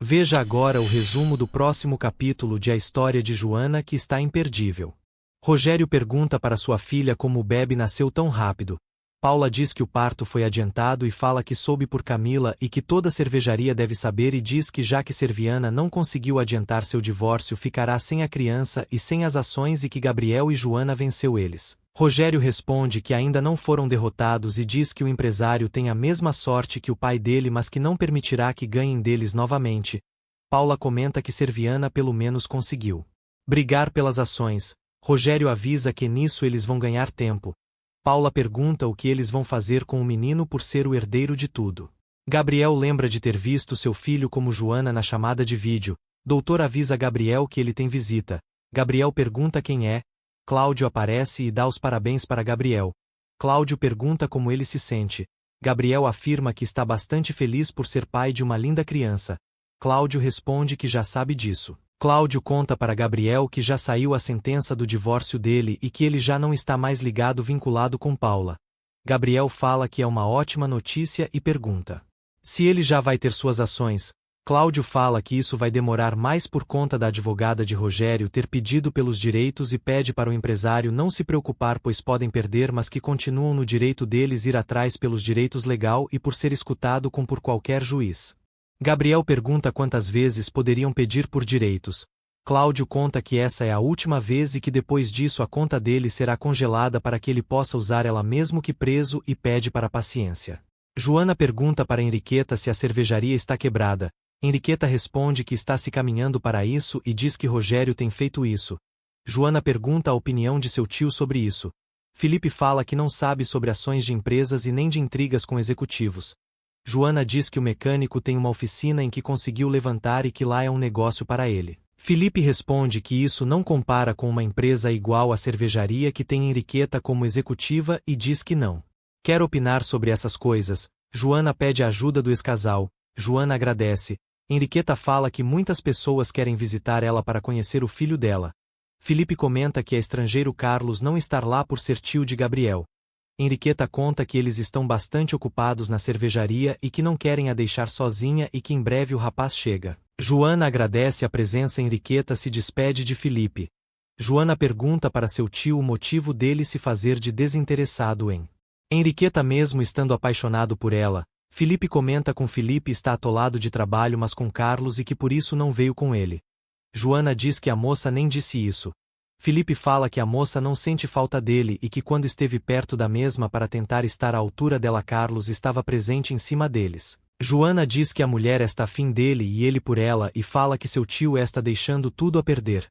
Veja agora o resumo do próximo capítulo de A História de Joana, que está imperdível. Rogério pergunta para sua filha como o bebê nasceu tão rápido. Paula diz que o parto foi adiantado e fala que soube por Camila e que toda a cervejaria deve saber, e diz que já que Serviana não conseguiu adiantar seu divórcio, ficará sem a criança e sem as ações, e que Gabriel e Joana venceu eles. Rogério responde que ainda não foram derrotados e diz que o empresário tem a mesma sorte que o pai dele, mas que não permitirá que ganhem deles novamente. Paula comenta que Serviana pelo menos conseguiu brigar pelas ações. Rogério avisa que nisso eles vão ganhar tempo. Paula pergunta o que eles vão fazer com o menino por ser o herdeiro de tudo. Gabriel lembra de ter visto seu filho como Joana na chamada de vídeo. Doutor avisa Gabriel que ele tem visita. Gabriel pergunta quem é. Cláudio aparece e dá os parabéns para Gabriel. Cláudio pergunta como ele se sente. Gabriel afirma que está bastante feliz por ser pai de uma linda criança. Cláudio responde que já sabe disso. Cláudio conta para Gabriel que já saiu a sentença do divórcio dele e que ele já não está mais vinculado com Paula. Gabriel fala que é uma ótima notícia e pergunta se ele já vai ter suas ações. Cláudio fala que isso vai demorar mais por conta da advogada de Rogério ter pedido pelos direitos e pede para o empresário não se preocupar, pois podem perder, mas que continuam no direito deles ir atrás pelos direitos legal e por ser escutado por qualquer juiz. Gabriel pergunta quantas vezes poderiam pedir por direitos. Cláudio conta que essa é a última vez e que depois disso a conta dele será congelada para que ele possa usar ela mesmo que preso, e pede para paciência. Joana pergunta para Henriqueta se a cervejaria está quebrada. Henriqueta responde que está se caminhando para isso e diz que Rogério tem feito isso. Joana pergunta a opinião de seu tio sobre isso. Felipe fala que não sabe sobre ações de empresas e nem de intrigas com executivos. Joana diz que o mecânico tem uma oficina em que conseguiu levantar e que lá é um negócio para ele. Felipe responde que isso não compara com uma empresa igual à cervejaria que tem Henriqueta como executiva e diz que não quer opinar sobre essas coisas. Joana pede a ajuda do ex-casal. Joana agradece. Henriqueta fala que muitas pessoas querem visitar ela para conhecer o filho dela. Felipe comenta que é estrangeiro Carlos não estar lá por ser tio de Gabriel. Henriqueta conta que eles estão bastante ocupados na cervejaria e que não querem a deixar sozinha e que em breve o rapaz chega. Joana agradece a presença. Henriqueta se despede de Felipe. Joana pergunta para seu tio o motivo dele se fazer de desinteressado em Henriqueta mesmo estando apaixonado por ela. Felipe comenta com Felipe está atolado de trabalho, mas com Carlos, e que por isso não veio com ele. Joana diz que a moça nem disse isso. Felipe fala que a moça não sente falta dele e que quando esteve perto da mesma para tentar estar à altura dela, Carlos estava presente em cima deles. Joana diz que a mulher está afim dele e ele por ela, e fala que seu tio está deixando tudo a perder.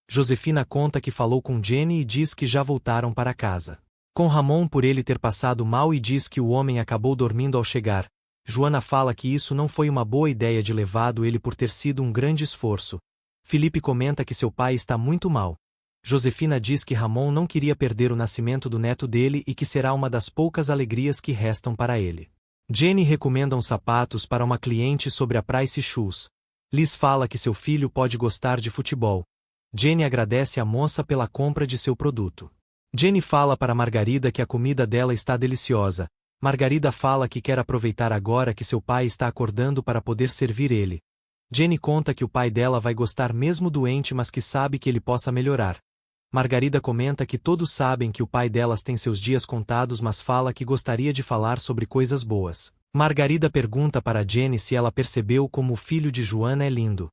Josefina conta que falou com Jenny e diz que já voltaram para casa com Ramon por ele ter passado mal, e diz que o homem acabou dormindo ao chegar. Joana fala que isso não foi uma boa ideia de levado ele por ter sido um grande esforço. Felipe comenta que seu pai está muito mal. Josefina diz que Ramon não queria perder o nascimento do neto dele e que será uma das poucas alegrias que restam para ele. Jenny recomenda uns sapatos para uma cliente sobre a Price Shoes. Liz fala que seu filho pode gostar de futebol. Jenny agradece a moça pela compra de seu produto. Jenny fala para Margarida que a comida dela está deliciosa. Margarida fala que quer aproveitar agora que seu pai está acordando para poder servir ele. Jenny conta que o pai dela vai gostar mesmo doente, mas que sabe que ele possa melhorar. Margarida comenta que todos sabem que o pai delas tem seus dias contados, mas fala que gostaria de falar sobre coisas boas. Margarida pergunta para Jenny se ela percebeu como o filho de Joana é lindo.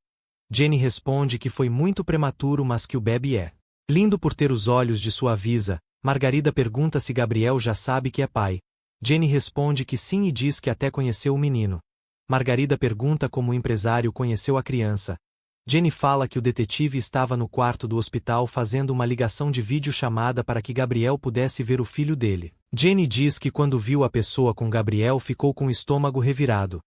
Jenny responde que foi muito prematuro, mas que o bebê é lindo por ter os olhos de sua avisa. Margarida pergunta se Gabriel já sabe que é pai. Jenny responde que sim e diz que até conheceu o menino. Margarida pergunta como o empresário conheceu a criança. Jenny fala que o detetive estava no quarto do hospital fazendo uma ligação de videochamada para que Gabriel pudesse ver o filho dele. Jenny diz que quando viu a pessoa com Gabriel ficou com o estômago revirado.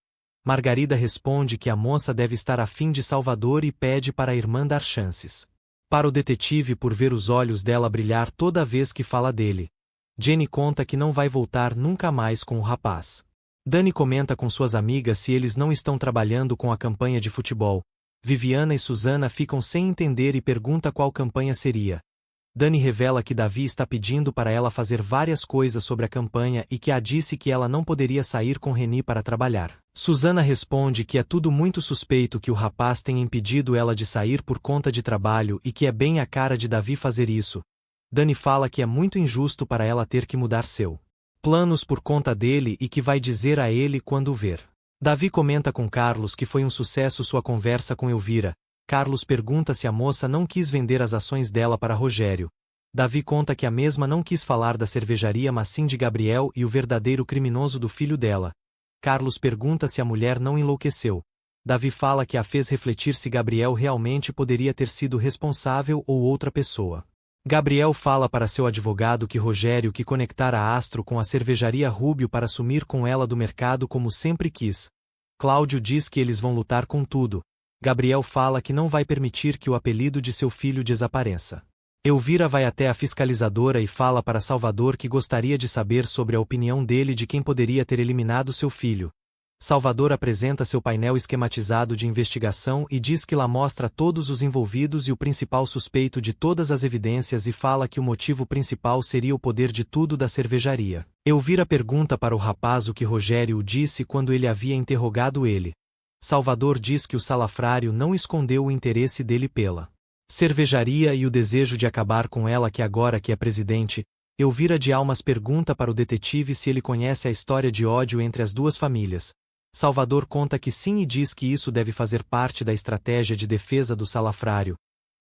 Margarida responde que a moça deve estar afim de Salvador e pede para a irmã dar chances para o detetive por ver os olhos dela brilhar toda vez que fala dele. Jenny conta que não vai voltar nunca mais com o rapaz. Dani comenta com suas amigas se eles não estão trabalhando com a campanha de futebol. Viviana e Susana ficam sem entender e pergunta qual campanha seria. Dani revela que Davi está pedindo para ela fazer várias coisas sobre a campanha e que a disse que ela não poderia sair com Reni para trabalhar. Susana responde que é tudo muito suspeito que o rapaz tenha impedido ela de sair por conta de trabalho e que é bem a cara de Davi fazer isso. Dani fala que é muito injusto para ela ter que mudar seu planos por conta dele e que vai dizer a ele quando o ver. Davi comenta com Carlos que foi um sucesso sua conversa com Elvira. Carlos pergunta se a moça não quis vender as ações dela para Rogério. Davi conta que a mesma não quis falar da cervejaria mas sim de Gabriel e o verdadeiro criminoso do filho dela. Carlos pergunta se a mulher não enlouqueceu. Davi fala que a fez refletir se Gabriel realmente poderia ter sido responsável ou outra pessoa. Gabriel fala para seu advogado que Rogério que conectara a Astro com a cervejaria Rubio para sumir com ela do mercado como sempre quis. Cláudio diz que eles vão lutar com tudo. Gabriel fala que não vai permitir que o apelido de seu filho desapareça. Elvira vai até a fiscalizadora e fala para Salvador que gostaria de saber sobre a opinião dele de quem poderia ter eliminado seu filho. Salvador apresenta seu painel esquematizado de investigação e diz que lá mostra todos os envolvidos e o principal suspeito de todas as evidências e fala que o motivo principal seria o poder de tudo da cervejaria. Elvira pergunta para o rapaz o que Rogério disse quando ele havia interrogado ele. Salvador diz que o salafrário não escondeu o interesse dele pela cervejaria e o desejo de acabar com ela que agora que é presidente. Elvira de Almas pergunta para o detetive se ele conhece a história de ódio entre as duas famílias. Salvador conta que sim e diz que isso deve fazer parte da estratégia de defesa do salafrário.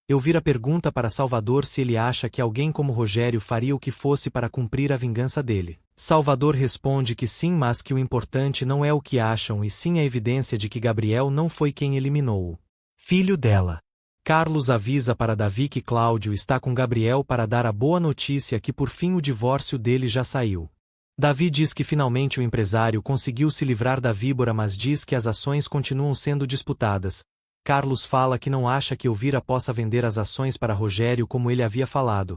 Elvira pergunta para Salvador se ele acha que alguém como Rogério faria o que fosse para cumprir a vingança dele. Salvador responde que sim, mas que o importante não é o que acham e sim a evidência de que Gabriel não foi quem eliminou o filho dela. Carlos avisa para Davi que Cláudio está com Gabriel para dar a boa notícia que por fim o divórcio dele já saiu. Davi diz que finalmente o empresário conseguiu se livrar da víbora, mas diz que as ações continuam sendo disputadas. Carlos fala que não acha que Elvira possa vender as ações para Rogério como ele havia falado.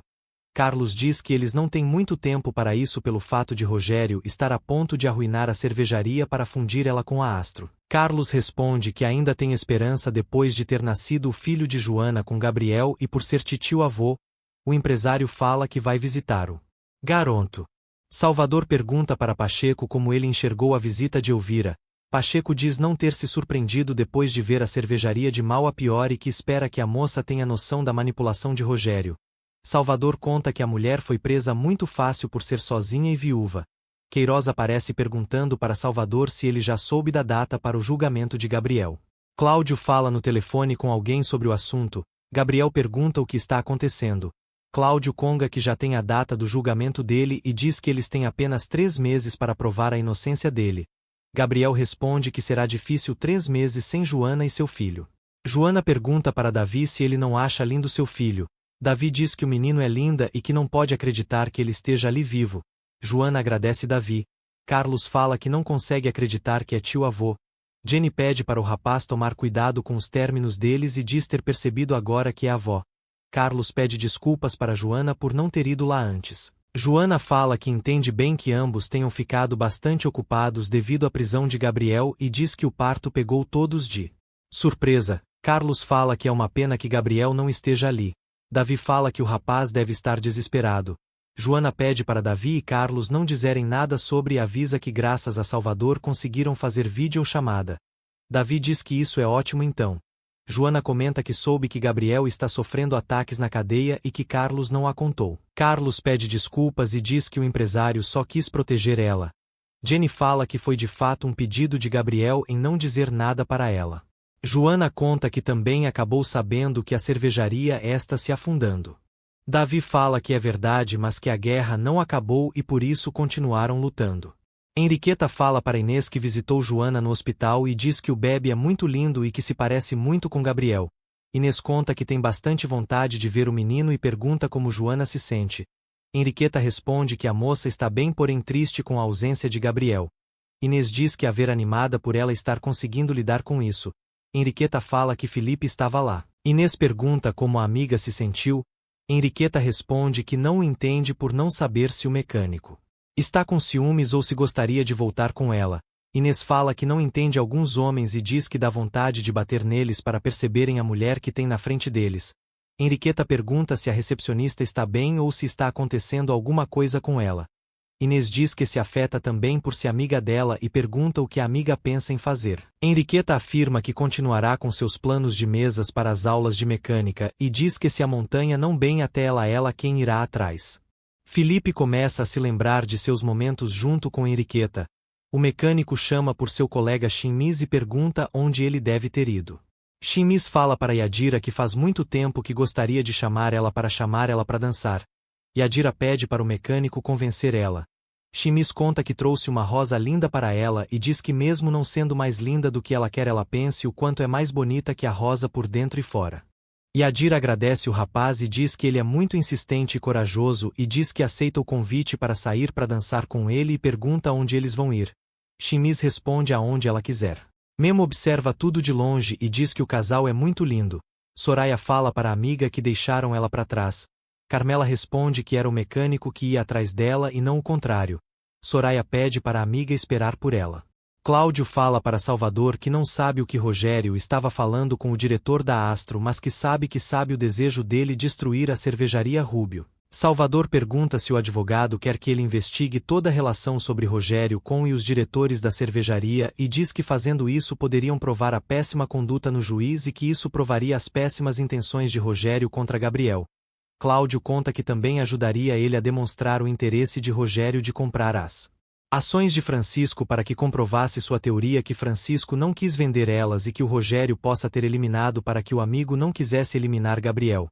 Carlos diz que eles não têm muito tempo para isso pelo fato de Rogério estar a ponto de arruinar a cervejaria para fundir ela com a Astro. Carlos responde que ainda tem esperança depois de ter nascido o filho de Joana com Gabriel e por ser titio-avô. O empresário fala que vai visitar o garoto. Salvador pergunta para Pacheco como ele enxergou a visita de Elvira. Pacheco diz não ter se surpreendido depois de ver a cervejaria de mal a pior e que espera que a moça tenha noção da manipulação de Rogério. Salvador conta que a mulher foi presa muito fácil por ser sozinha e viúva. Queiroz aparece perguntando para Salvador se ele já soube da data para o julgamento de Gabriel. Cláudio fala no telefone com alguém sobre o assunto. Gabriel pergunta o que está acontecendo. Cláudio conga que já tem a data do julgamento dele e diz que eles têm apenas 3 meses para provar a inocência dele. Gabriel responde que será difícil 3 meses sem Joana e seu filho. Joana pergunta para Davi se ele não acha lindo seu filho. Davi diz que o menino é linda e que não pode acreditar que ele esteja ali vivo. Joana agradece Davi. Carlos fala que não consegue acreditar que é tio-avô. Jenny pede para o rapaz tomar cuidado com os términos deles e diz ter percebido agora que é avó. Carlos pede desculpas para Joana por não ter ido lá antes. Joana fala que entende bem que ambos tenham ficado bastante ocupados devido à prisão de Gabriel e diz que o parto pegou todos de surpresa. Carlos fala que é uma pena que Gabriel não esteja ali. Davi fala que o rapaz deve estar desesperado. Joana pede para Davi e Carlos não dizerem nada sobre e avisa que graças a Salvador conseguiram fazer videochamada. Davi diz que isso é ótimo então. Joana comenta que soube que Gabriel está sofrendo ataques na cadeia e que Carlos não a contou. Carlos pede desculpas e diz que o empresário só quis proteger ela. Jenny fala que foi de fato um pedido de Gabriel em não dizer nada para ela. Joana conta que também acabou sabendo que a cervejaria está se afundando. Davi fala que é verdade, mas que a guerra não acabou e por isso continuaram lutando. Henriqueta fala para Inês que visitou Joana no hospital e diz que o bebê é muito lindo e que se parece muito com Gabriel. Inês conta que tem bastante vontade de ver o menino e pergunta como Joana se sente. Henriqueta responde que a moça está bem, porém triste com a ausência de Gabriel. Inês diz que a ver animada por ela estar conseguindo lidar com isso. Henriqueta fala que Felipe estava lá. Inês pergunta como a amiga se sentiu. Henriqueta responde que não o entende por não saber se o mecânico está com ciúmes ou se gostaria de voltar com ela. Inês fala que não entende alguns homens e diz que dá vontade de bater neles para perceberem a mulher que tem na frente deles. Henriqueta pergunta se a recepcionista está bem ou se está acontecendo alguma coisa com ela. Inês diz que se afeta também por ser amiga dela e pergunta o que a amiga pensa em fazer. Henriqueta afirma que continuará com seus planos de mesas para as aulas de mecânica e diz que se a montanha não bem até ela quem irá atrás. Felipe começa a se lembrar de seus momentos junto com Henriqueta. O mecânico chama por seu colega Chimis e pergunta onde ele deve ter ido. Chimis fala para Yadira que faz muito tempo que gostaria de chamar ela para dançar. Yadira pede para o mecânico convencer ela. Chimis conta que trouxe uma rosa linda para ela e diz que mesmo não sendo mais linda do que ela quer, ela pense o quanto é mais bonita que a rosa por dentro e fora. Yadira agradece o rapaz e diz que ele é muito insistente e corajoso e diz que aceita o convite para sair para dançar com ele e pergunta onde eles vão ir. Chimis responde aonde ela quiser. Memo observa tudo de longe e diz que o casal é muito lindo. Soraya fala para a amiga que deixaram ela para trás. Carmela responde que era o mecânico que ia atrás dela e não o contrário. Soraya pede para a amiga esperar por ela. Cláudio fala para Salvador que não sabe o que Rogério estava falando com o diretor da Astro, mas que sabe o desejo dele destruir a cervejaria Rubio. Salvador pergunta se o advogado quer que ele investigue toda a relação sobre Rogério com e os diretores da cervejaria e diz que fazendo isso poderiam provar a péssima conduta no juiz e que isso provaria as péssimas intenções de Rogério contra Gabriel. Cláudio conta que também ajudaria ele a demonstrar o interesse de Rogério de comprar as ações de Francisco para que comprovasse sua teoria que Francisco não quis vender elas e que o Rogério possa ter eliminado para que o amigo não quisesse eliminar Gabriel.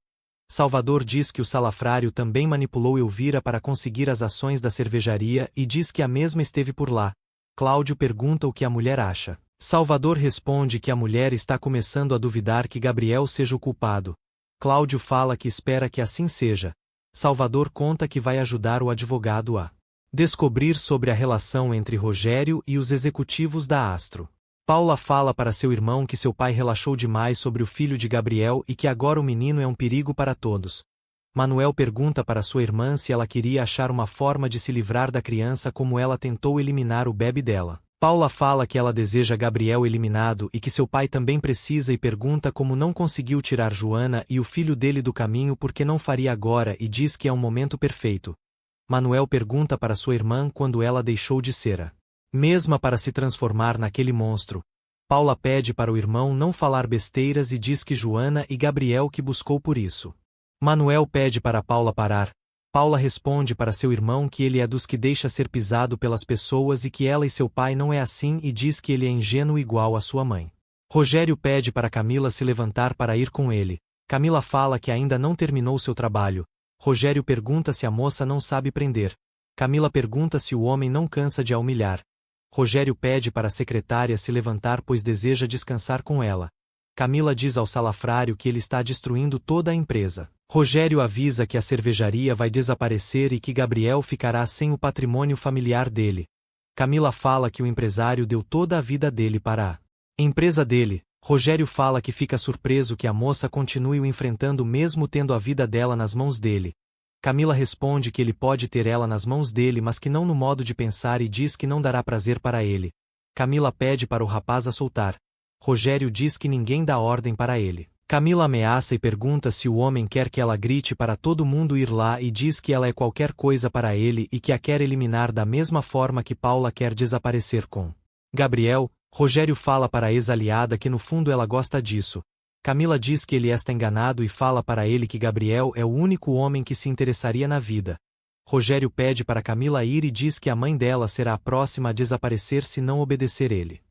Salvador diz que o salafrário também manipulou Elvira para conseguir as ações da cervejaria e diz que a mesma esteve por lá. Cláudio pergunta o que a mulher acha. Salvador responde que a mulher está começando a duvidar que Gabriel seja o culpado. Cláudio fala que espera que assim seja. Salvador conta que vai ajudar o advogado a descobrir sobre a relação entre Rogério e os executivos da Astro. Paula fala para seu irmão que seu pai relaxou demais sobre o filho de Gabriel e que agora o menino é um perigo para todos. Manuel pergunta para sua irmã se ela queria achar uma forma de se livrar da criança como ela tentou eliminar o bebê dela. Paula fala que ela deseja Gabriel eliminado e que seu pai também precisa e pergunta como não conseguiu tirar Joana e o filho dele do caminho porque não faria agora e diz que é um momento perfeito. Manuel pergunta para sua irmã quando ela deixou de ser a mesma para se transformar naquele monstro. Paula pede para o irmão não falar besteiras e diz que Joana e Gabriel que buscou por isso. Manuel pede para Paula parar. Paula responde para seu irmão que ele é dos que deixa ser pisado pelas pessoas e que ela e seu pai não é assim e diz que ele é ingênuo igual a sua mãe. Rogério pede para Camila se levantar para ir com ele. Camila fala que ainda não terminou seu trabalho. Rogério pergunta se a moça não sabe prender. Camila pergunta se o homem não cansa de a humilhar. Rogério pede para a secretária se levantar pois deseja descansar com ela. Camila diz ao salafrário que ele está destruindo toda a empresa. Rogério avisa que a cervejaria vai desaparecer e que Gabriel ficará sem o patrimônio familiar dele. Camila fala que o empresário deu toda a vida dele para a empresa dele. Rogério fala que fica surpreso que a moça continue o enfrentando mesmo tendo a vida dela nas mãos dele. Camila responde que ele pode ter ela nas mãos dele mas que não no modo de pensar e diz que não dará prazer para ele. Camila pede para o rapaz a soltar. Rogério diz que ninguém dá ordem para ele. Camila ameaça e pergunta se o homem quer que ela grite para todo mundo ir lá e diz que ela é qualquer coisa para ele e que a quer eliminar da mesma forma que Paula quer desaparecer com Gabriel. Rogério fala para a ex-aliada que no fundo ela gosta disso. Camila diz que ele está enganado e fala para ele que Gabriel é o único homem que se interessaria na vida. Rogério pede para Camila ir e diz que a mãe dela será a próxima a desaparecer se não obedecer ele.